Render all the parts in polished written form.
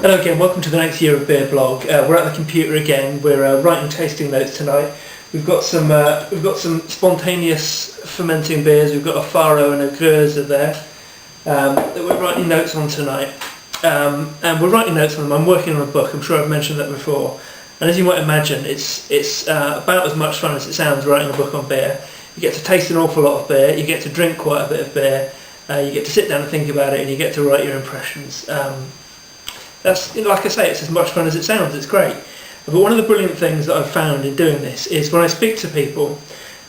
Hello again, welcome to the next year of beer blog. We're at the computer again. We're writing tasting notes tonight. We've got some spontaneous fermenting beers. We've got a Faro and a Gröser there that we're writing notes on tonight. And we're writing notes on them. I'm working on a book. I'm sure I've mentioned that before. And as you might imagine, it's about as much fun as it sounds writing a book on beer. You get to taste an awful lot of beer. You get to drink quite a bit of beer. You get to sit down and think about it, and you get to write your impressions. That's, like I say, it's as much fun as it sounds. It's great. But one of the brilliant things that I've found in doing this is when I speak to people,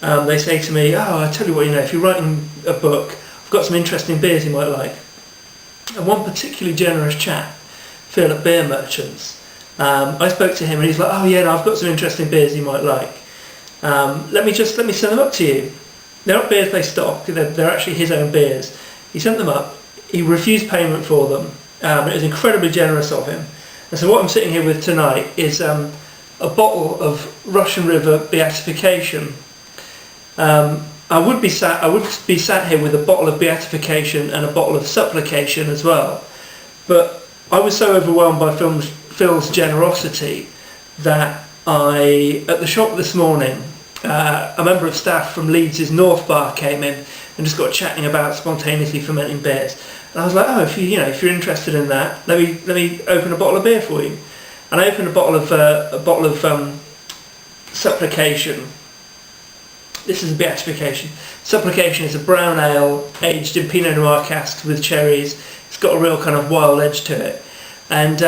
they say to me, "Oh, I tell you what, if you're writing a book, I've got some interesting beers you might like." And one particularly generous chap, Phil at Beer Merchants, I spoke to him and he's like, "Oh yeah, no, I've got some interesting beers you might like. Let me send them up to you." They're not beers they stock. They're actually his own beers. He sent them up. He refused payment for them. It was incredibly generous of him. And so what I'm sitting here with tonight is a bottle of Russian River Beatification. I would be sat here with a bottle of Beatification and a bottle of Supplication as well. But I was so overwhelmed by Phil's generosity that at the shop this morning, a member of staff from Leeds' North Bar came in and just got chatting about spontaneously fermenting beers. And I was like, "Oh, if you're interested in that, let me open a bottle of beer for you." And I opened a bottle of Supplication. This is a Beatification. Supplication is a brown ale aged in Pinot Noir casks with cherries. It's got a real kind of wild edge to it, and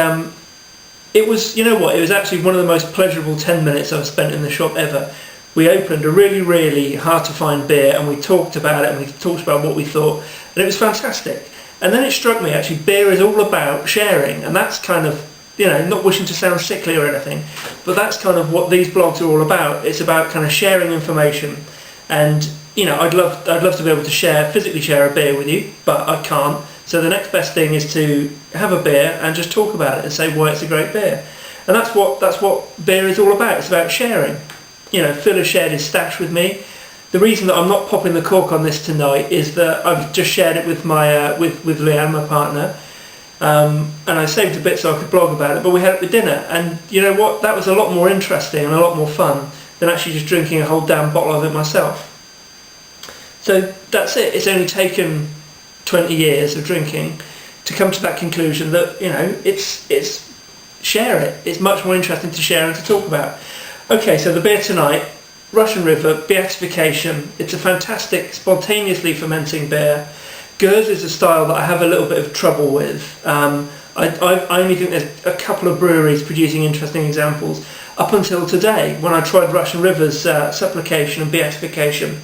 it was, it was actually one of the most pleasurable 10 minutes I've spent in the shop ever. We opened a really, really hard to find beer and we talked about it and we talked about what we thought, and it was fantastic. And then it struck me, actually, beer is all about sharing, and that's kind of, not wishing to sound sickly or anything, but that's kind of what these blogs are all about. It's about kind of sharing information, and I'd love to be able to physically share a beer with you, but I can't. So the next best thing is to have a beer and just talk about it and say why it's a great beer. And that's what beer is all about. It's about sharing. Phil has shared his stash with me. The reason that I'm not popping the cork on this tonight is that I've just shared it with my with Leanne, my partner, and I saved a bit so I could blog about it. But we had it for dinner, and you know what? That was a lot more interesting and a lot more fun than actually just drinking a whole damn bottle of it myself. So that's it. It's only taken 20 years of drinking to come to that conclusion that it's share it. It's much more interesting to share and to talk about. Okay, so the beer tonight, Russian River Beatification. It's a fantastic, spontaneously fermenting beer. Gröser is a style that I have a little bit of trouble with. I only think there's a couple of breweries producing interesting examples up until today when I tried Russian River's Supplication and Beatification.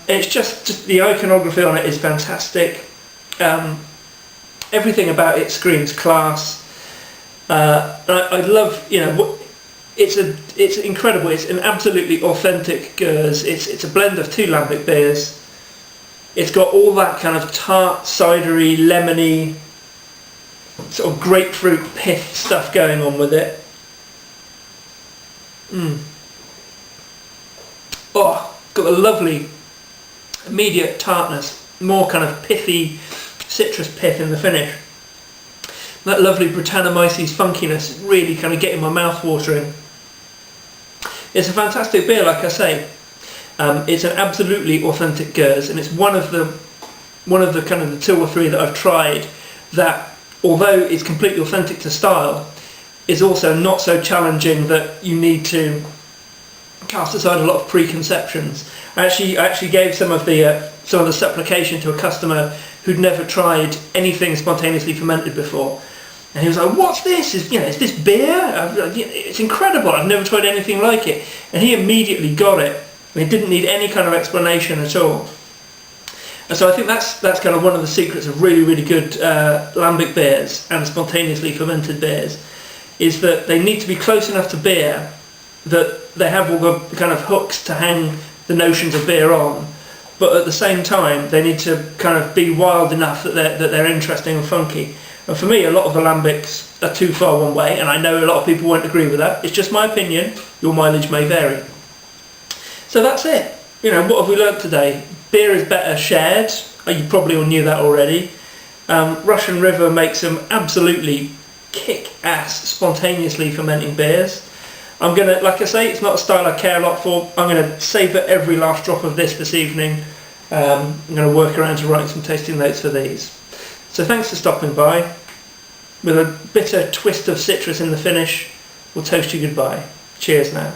It's just the iconography on it is fantastic. Everything about it screams class. I love, It's incredible. It's an absolutely authentic Gröser. It's a blend of two lambic beers. It's got all that kind of tart, cidery, lemony, sort of grapefruit pith stuff going on with it. Oh, got a lovely immediate tartness, more kind of pithy citrus pith in the finish. That lovely Brettanomyces funkiness really kind of getting my mouth watering. It's a fantastic beer, like I say. It's an absolutely authentic Gröser, and it's one of the kind of the two or three that I've tried that, although it's completely authentic to style, is also not so challenging that you need to cast aside a lot of preconceptions. I actually gave some of the Supplication to a customer who'd never tried anything spontaneously fermented before. And he was like, "What's this? Is this beer? It's incredible. I've never tried anything like it." And he immediately got it. He didn't need any kind of explanation at all. And so I think that's kind of one of the secrets of really, really good lambic beers and spontaneously fermented beers, is that they need to be close enough to beer that they have all the kind of hooks to hang the notions of beer on, but at the same time they need to kind of be wild enough that they're interesting and funky. And for me, a lot of the lambics are too far one way, and I know a lot of people won't agree with that. It's just my opinion. Your mileage may vary. So that's it. What have we learnt today? Beer is better shared. You probably all knew that already. Russian River makes some absolutely kick-ass, spontaneously fermenting beers. I'm going to, like I say, it's not a style I care a lot for. I'm going to savour every last drop of this evening. I'm going to work around to writing some tasting notes for these. So thanks for stopping by. With a bitter twist of citrus in the finish, we'll toast you goodbye. Cheers now.